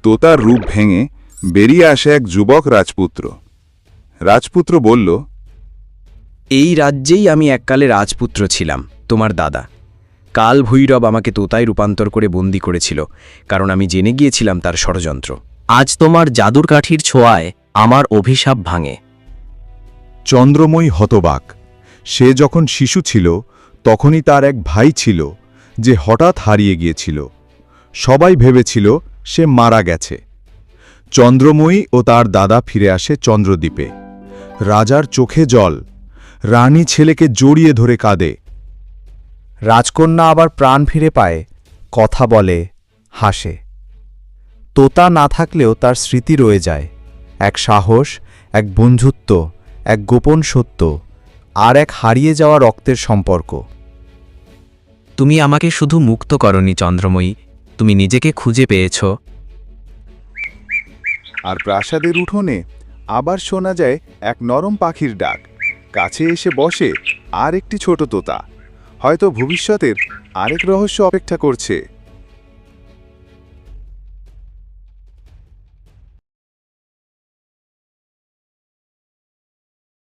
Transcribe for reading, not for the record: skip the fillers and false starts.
তোতার রূপ ভেঙে বেরিয়ে আসে এক যুবক রাজপুত্র। রাজপুত্র বলল, এই রাজ্যেই আমি এককালে রাজপুত্র ছিলাম, তোমার দাদা। কাল ভৈরব আমাকে তোতায় রূপান্তর করে বন্দী করেছিল, কারণ আমি জেনে গিয়েছিলাম তার ষড়যন্ত্র। আজ তোমার জাদুর কাঠির ছোঁয়ায় আমার অভিশাপ ভাঙে। চন্দ্রময়ী হতবাক। সে যখন শিশু ছিল তখনই তার এক ভাই ছিল যে হঠাৎ হারিয়ে গিয়েছিল। সবাই ভেবেছিল সে মারা গেছে। চন্দ্রময়ী ও তার দাদা ফিরে আসে চন্দ্রদ্বীপে। রাজার চোখে জল। রানী ছেলেকে জড়িয়ে ধরে কাঁদে। রাজকন্যা আবার প্রাণ ফিরে পায়, কথা বলে, হাসে। তোতা না থাকলেও তার স্মৃতি রয়ে যায়, এক সাহস, এক বন্ধুত্ব, এক গোপন সত্য, আর এক হারিয়ে যাওয়া রক্তের সম্পর্ক। তুমি আমাকে শুধু মুক্ত করনি চন্দ্রময়ী, তুমি নিজেকে খুঁজে পেয়েছ। আর প্রাসাদের উঠোনে আবার শোনা যায় এক নরম পাখির ডাক। কাছে এসে বসে আর একটি ছোট তোতা। হয়তো ভবিষ্যতের আরেক রহস্য অপেক্ষা করছে।